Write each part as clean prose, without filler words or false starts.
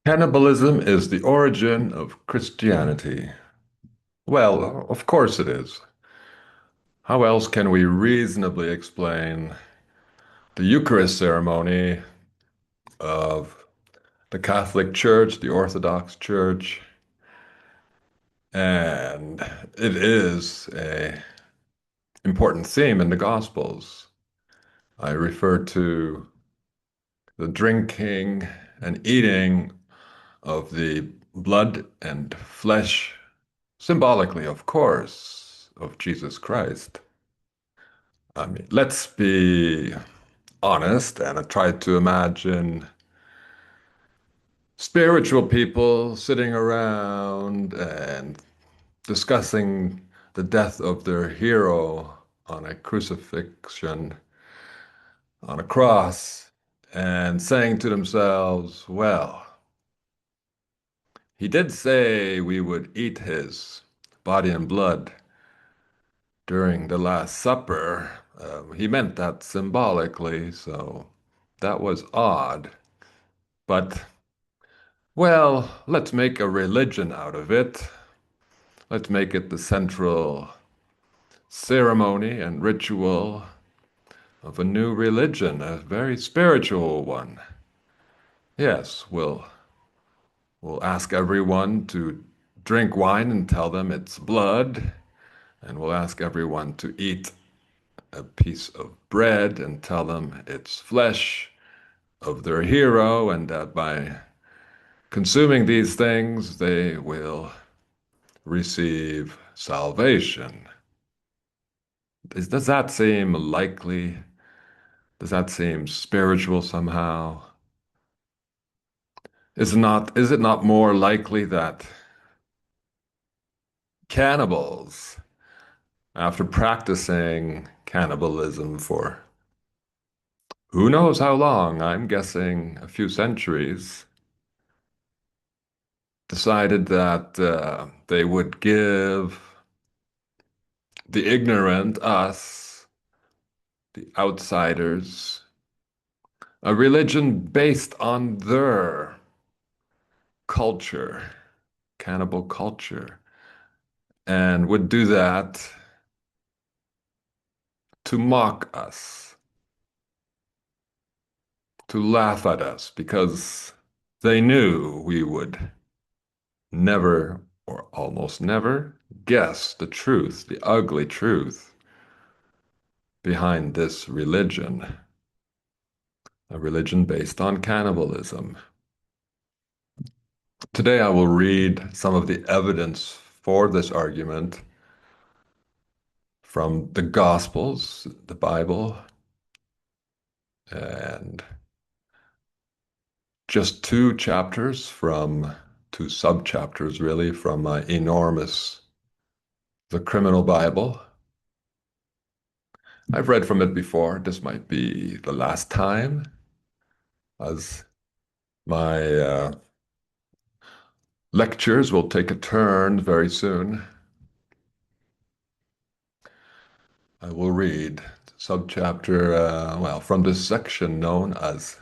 Cannibalism is the origin of Christianity. Well, of course it is. How else can we reasonably explain the Eucharist ceremony of the Catholic Church, the Orthodox Church? And it is a important theme in the Gospels. I refer to the drinking and eating of the blood and flesh, symbolically, of course, of Jesus Christ. I mean, let's be honest and try to imagine spiritual people sitting around and discussing the death of their hero on a crucifixion, on a cross, and saying to themselves, well, he did say we would eat his body and blood during the Last Supper. He meant that symbolically, so that was odd. But, well, let's make a religion out of it. Let's make it the central ceremony and ritual of a new religion, a very spiritual one. Yes, we'll ask everyone to drink wine and tell them it's blood, and we'll ask everyone to eat a piece of bread and tell them it's flesh of their hero, and that by consuming these things, they will receive salvation. Does that seem likely? Does that seem spiritual somehow? Is it not more likely that cannibals, after practicing cannibalism for who knows how long, I'm guessing a few centuries, decided that they would give the ignorant, us, the outsiders, a religion based on their culture, cannibal culture, and would do that to mock us, to laugh at us, because they knew we would never or almost never guess the truth, the ugly truth behind this religion, a religion based on cannibalism. Today, I will read some of the evidence for this argument from the Gospels, the Bible, and just two sub-chapters really, from my enormous The Criminal Bible. I've read from it before. This might be the last time, as my lectures will take a turn very soon. I will read subchapter, well, from this section known as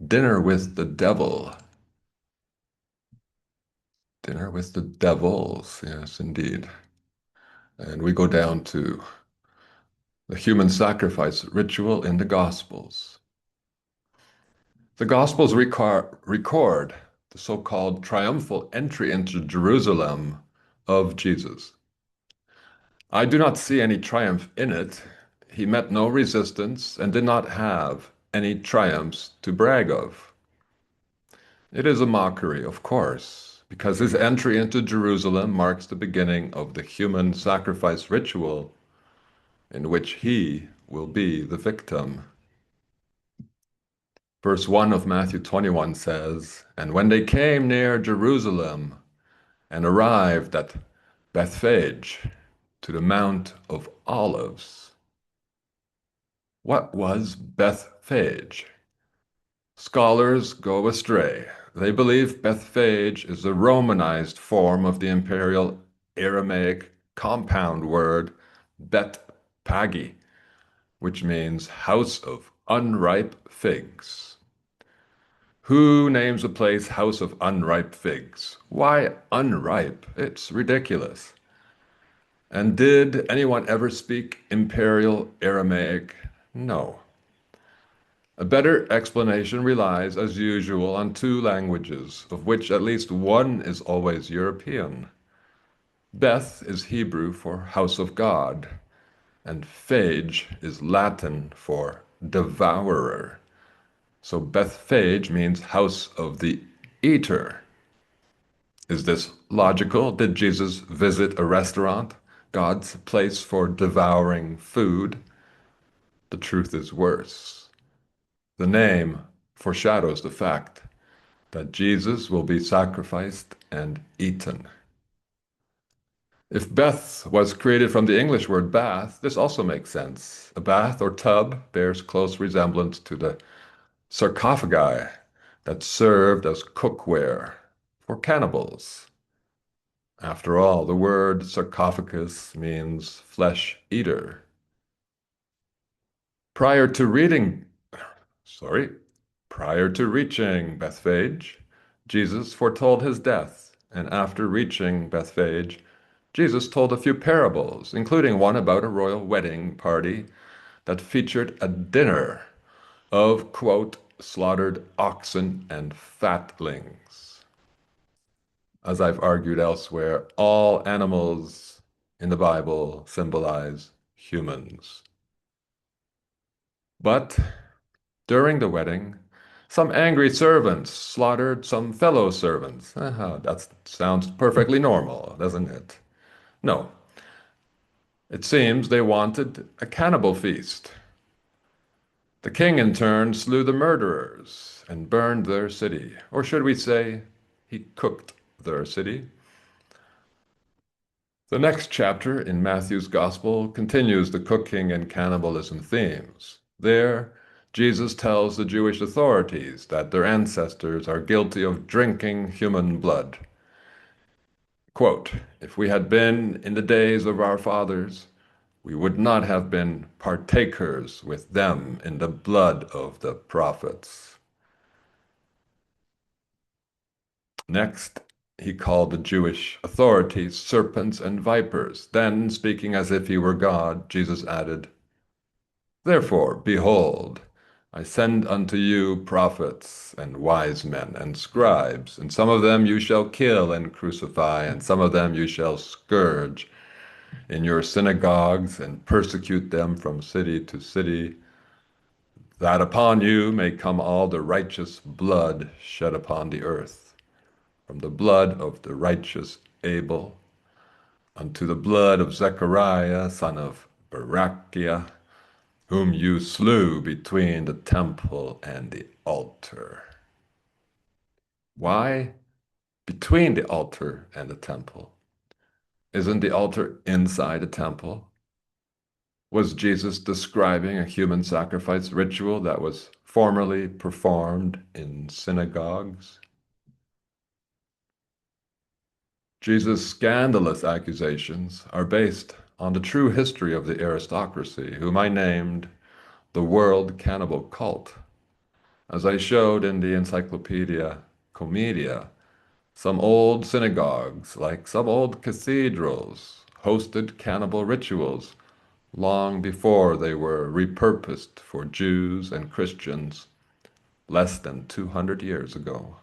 Dinner with the Devil. Dinner with the Devils, yes, indeed. And we go down to the human sacrifice ritual in the Gospels. The Gospels record the so-called triumphal entry into Jerusalem of Jesus. I do not see any triumph in it. He met no resistance and did not have any triumphs to brag of. It is a mockery, of course, because his entry into Jerusalem marks the beginning of the human sacrifice ritual in which he will be the victim. Verse 1 of Matthew 21 says, "And when they came near Jerusalem and arrived at Bethphage, to the Mount of Olives." What was Bethphage? Scholars go astray. They believe Bethphage is a Romanized form of the imperial Aramaic compound word Bet-Pagi, which means house of unripe figs. Who names a place House of Unripe Figs? Why unripe? It's ridiculous. And did anyone ever speak Imperial Aramaic? No. A better explanation relies, as usual, on two languages, of which at least one is always European. Beth is Hebrew for house of God, and phage is Latin for devourer. So Bethphage means house of the eater. Is this logical? Did Jesus visit a restaurant, God's place for devouring food? The truth is worse. The name foreshadows the fact that Jesus will be sacrificed and eaten. If Beth was created from the English word bath, this also makes sense. A bath or tub bears close resemblance to the sarcophagi that served as cookware for cannibals. After all, the word sarcophagus means flesh eater. Prior to reading, sorry, Prior to reaching Bethphage, Jesus foretold his death, and after reaching Bethphage, Jesus told a few parables, including one about a royal wedding party that featured a dinner of, quote, slaughtered oxen and fatlings. As I've argued elsewhere, all animals in the Bible symbolize humans. But during the wedding, some angry servants slaughtered some fellow servants. That sounds perfectly normal, doesn't it? No, it seems they wanted a cannibal feast. The king, in turn, slew the murderers and burned their city. Or should we say, he cooked their city? The next chapter in Matthew's Gospel continues the cooking and cannibalism themes. There, Jesus tells the Jewish authorities that their ancestors are guilty of drinking human blood. Quote, "If we had been in the days of our fathers, we would not have been partakers with them in the blood of the prophets." Next, he called the Jewish authorities serpents and vipers. Then, speaking as if he were God, Jesus added, "Therefore, behold, I send unto you prophets and wise men and scribes, and some of them you shall kill and crucify, and some of them you shall scourge in your synagogues and persecute them from city to city, that upon you may come all the righteous blood shed upon the earth, from the blood of the righteous Abel unto the blood of Zechariah, son of Berechiah, whom you slew between the temple and the altar." Why between the altar and the temple? Isn't the altar inside the temple? Was Jesus describing a human sacrifice ritual that was formerly performed in synagogues? Jesus' scandalous accusations are based on the true history of the aristocracy, whom I named the World Cannibal Cult. As I showed in the Encyclopedia Comedia, some old synagogues, like some old cathedrals, hosted cannibal rituals long before they were repurposed for Jews and Christians less than 200 years ago.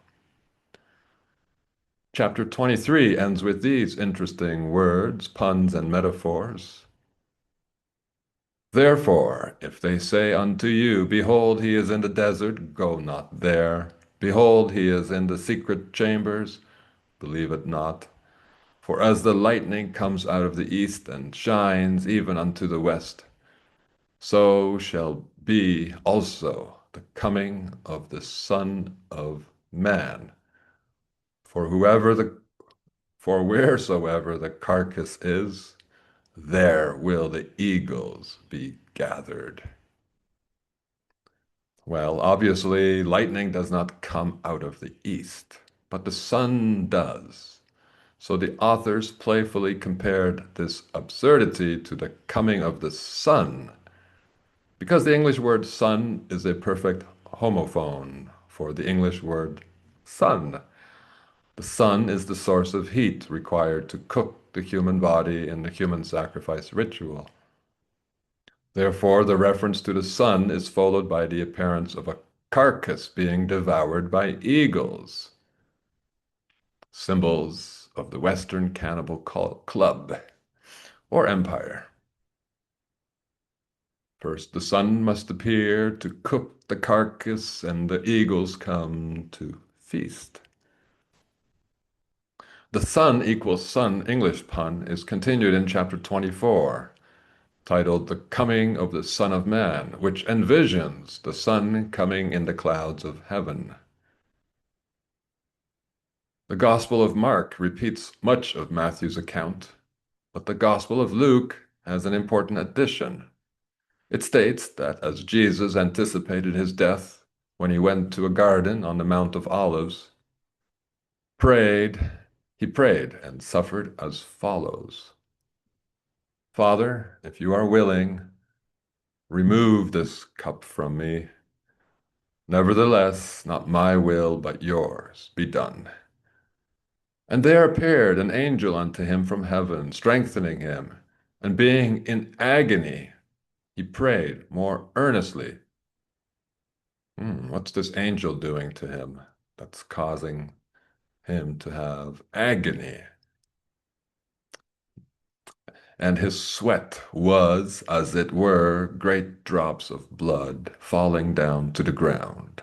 Chapter 23 ends with these interesting words, puns, and metaphors. "Therefore, if they say unto you, Behold, he is in the desert, go not there. Behold, he is in the secret chambers, believe it not. For as the lightning comes out of the east and shines even unto the west, so shall be also the coming of the Son of Man. For for wheresoever the carcass is, there will the eagles be gathered." Well, obviously, lightning does not come out of the east, but the sun does. So the authors playfully compared this absurdity to the coming of the sun, because the English word sun is a perfect homophone for the English word sun. The sun is the source of heat required to cook the human body in the human sacrifice ritual. Therefore, the reference to the sun is followed by the appearance of a carcass being devoured by eagles, symbols of the Western Cannibal Club or Empire. First, the sun must appear to cook the carcass, and the eagles come to feast. The sun equals sun English pun is continued in chapter 24, titled The Coming of the Son of Man, which envisions the sun coming in the clouds of heaven. The Gospel of Mark repeats much of Matthew's account, but the Gospel of Luke has an important addition. It states that as Jesus anticipated his death when he went to a garden on the Mount of Olives, he prayed and suffered as follows. Father, if you are willing, remove this cup from me. Nevertheless, not my will, but yours be done. And there appeared an angel unto him from heaven, strengthening him. And being in agony, he prayed more earnestly. What's this angel doing to him that's causing him to have agony? And his sweat was, as it were, great drops of blood falling down to the ground.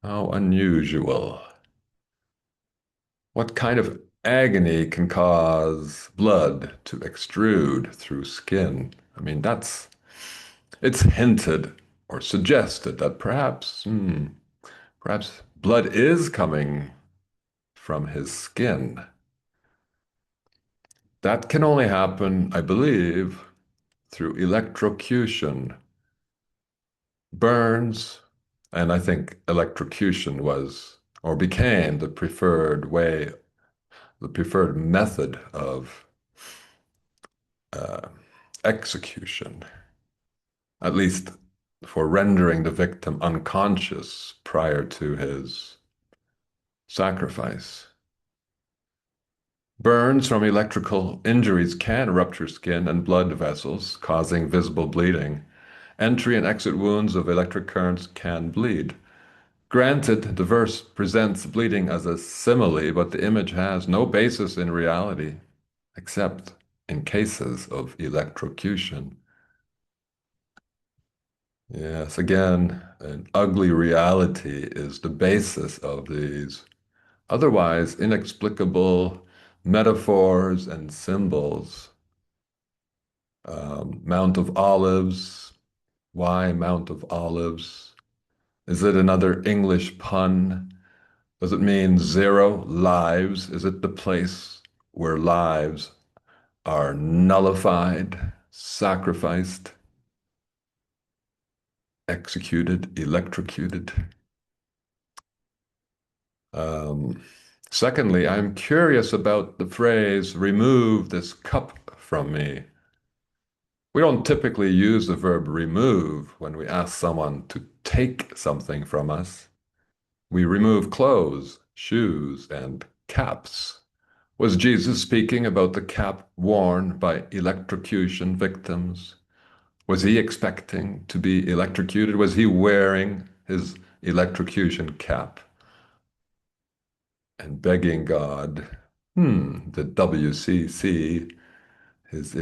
How unusual. What kind of agony can cause blood to extrude through skin? I mean, it's hinted or suggested that perhaps blood is coming from his skin. That can only happen, I believe, through electrocution. Burns, and I think electrocution was or became the preferred way, the preferred method of execution, at least for rendering the victim unconscious prior to his sacrifice. Burns from electrical injuries can rupture skin and blood vessels, causing visible bleeding. Entry and exit wounds of electric currents can bleed. Granted, the verse presents bleeding as a simile, but the image has no basis in reality, except in cases of electrocution. Yes, again, an ugly reality is the basis of these otherwise inexplicable metaphors and symbols. Mount of Olives. Why Mount of Olives? Is it another English pun? Does it mean 0 lives? Is it the place where lives are nullified, sacrificed, executed, electrocuted? Secondly, I'm curious about the phrase, remove this cup from me. We don't typically use the verb remove when we ask someone to take something from us. We remove clothes, shoes, and caps. Was Jesus speaking about the cap worn by electrocution victims? Was he expecting to be electrocuted? Was he wearing his electrocution cap and begging God, the WCC, his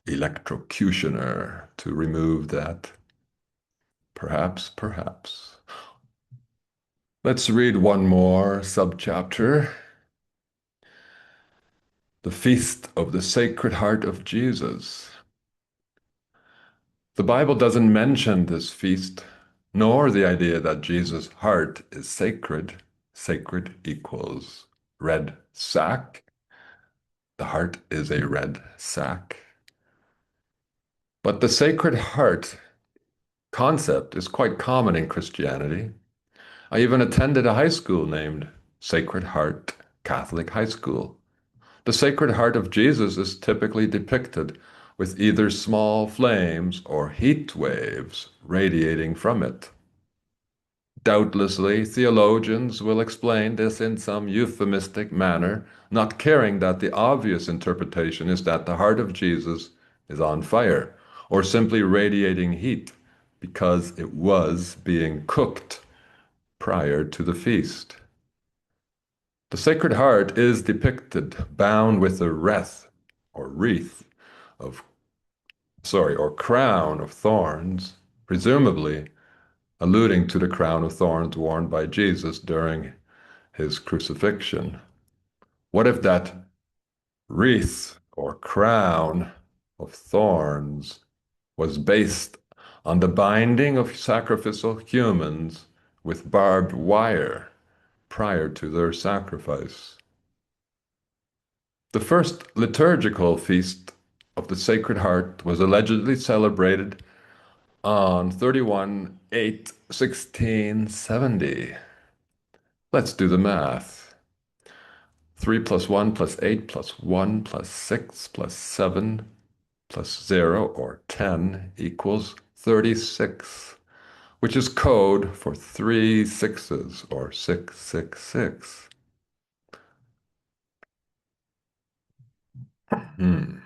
electrocutioner, to remove that? Perhaps, perhaps. Let's read one more subchapter. The Feast of the Sacred Heart of Jesus. The Bible doesn't mention this feast, nor the idea that Jesus' heart is sacred. Sacred equals red sack. The heart is a red sack. But the Sacred Heart concept is quite common in Christianity. I even attended a high school named Sacred Heart Catholic High School. The Sacred Heart of Jesus is typically depicted with either small flames or heat waves radiating from it. Doubtlessly, theologians will explain this in some euphemistic manner, not caring that the obvious interpretation is that the heart of Jesus is on fire, or simply radiating heat because it was being cooked prior to the feast. The Sacred Heart is depicted bound with a wreath of, or crown of thorns, presumably alluding to the crown of thorns worn by Jesus during his crucifixion. What if that wreath or crown of thorns was based on the binding of sacrificial humans with barbed wire prior to their sacrifice? The first liturgical feast of the Sacred Heart was allegedly celebrated on 31/8/1670. Let's do the math. 3 plus 1 plus 8 plus 1 plus 6 plus 7 plus 0 or 10 equals 36, which is code for 3 sixes or 666. Hmm.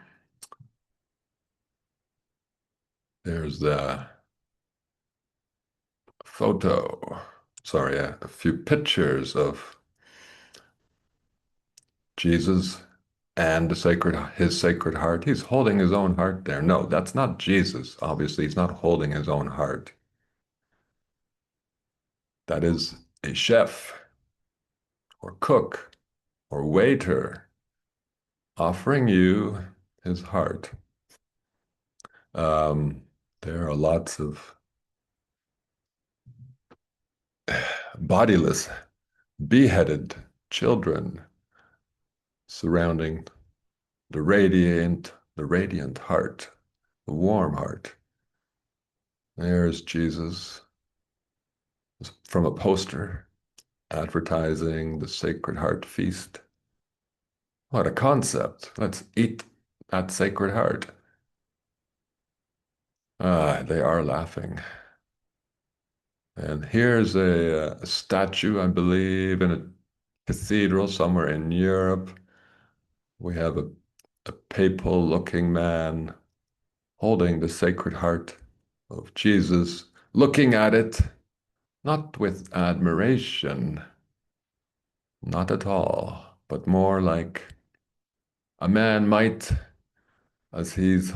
There's the photo. Sorry, a few pictures of Jesus and his Sacred Heart. He's holding his own heart there. No, that's not Jesus. Obviously, he's not holding his own heart. That is a chef or cook or waiter offering you his heart. Um, there are lots of bodiless, beheaded children surrounding the radiant heart, the warm heart. There's Jesus from a poster advertising the Sacred Heart Feast. What a concept. Let's eat that Sacred Heart. Ah, they are laughing. And here's a statue, I believe, in a cathedral somewhere in Europe. We have a papal-looking man holding the Sacred Heart of Jesus, looking at it, not with admiration, not at all, but more like a man might if he's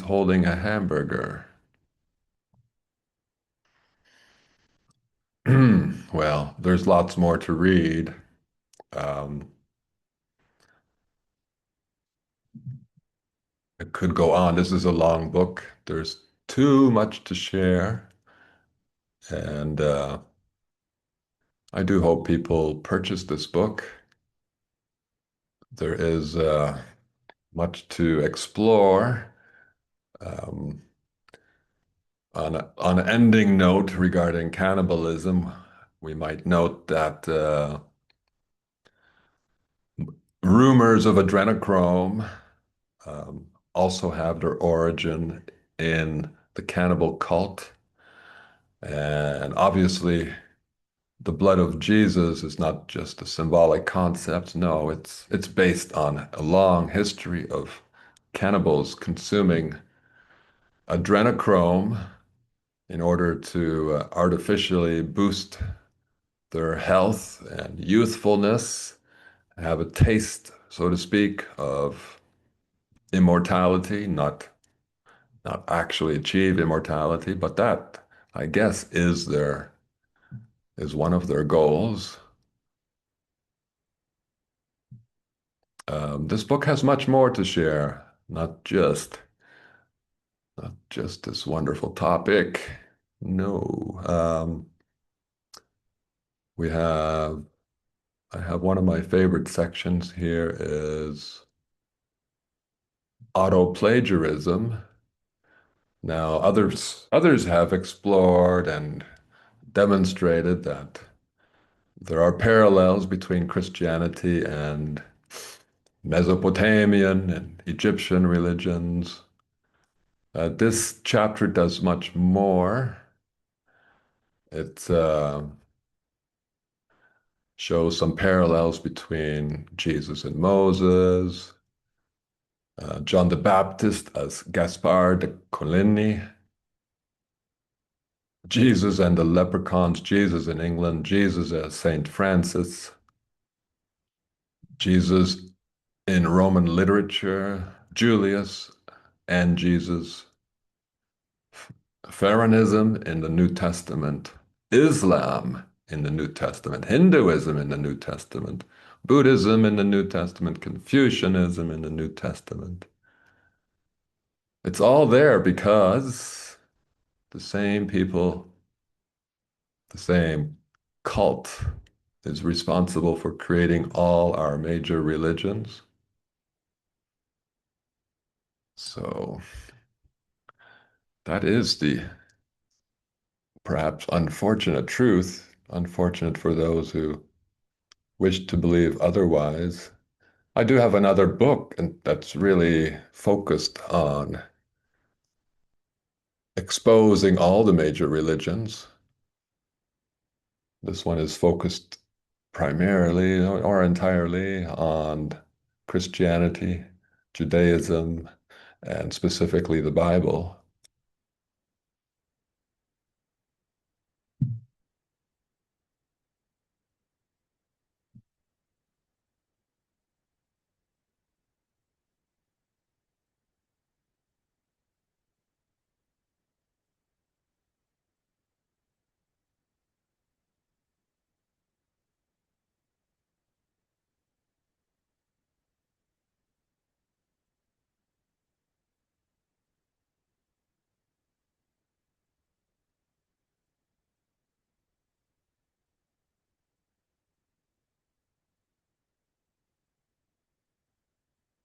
holding a hamburger. Well, there's lots more to read. Um, it could go on. This is a long book. There's too much to share. And I do hope people purchase this book. There is much to explore. Um, on an ending note regarding cannibalism, we might note that rumors of adrenochrome also have their origin in the cannibal cult. And obviously, the blood of Jesus is not just a symbolic concept. No, it's based on a long history of cannibals consuming adrenochrome in order to artificially boost their health and youthfulness, have a taste, so to speak, of immortality, not actually achieve immortality, but that, I guess, is one of their goals. This book has much more to share, not just this wonderful topic. No, we have. I have one of my favorite sections here is auto-plagiarism. Now, others have explored and demonstrated that there are parallels between Christianity and Mesopotamian and Egyptian religions. This chapter does much more. It shows some parallels between Jesus and Moses, John the Baptist as Gaspar de Coligny, Jesus and the leprechauns, Jesus in England, Jesus as Saint Francis, Jesus in Roman literature, Julius and Jesus, Pharaonism in the New Testament, Islam in the New Testament, Hinduism in the New Testament, Buddhism in the New Testament, Confucianism in the New Testament. It's all there because the same people, the same cult is responsible for creating all our major religions. So that is the perhaps unfortunate truth, unfortunate for those who wish to believe otherwise. I do have another book and that's really focused on exposing all the major religions. This one is focused primarily or entirely on Christianity, Judaism, and specifically the Bible.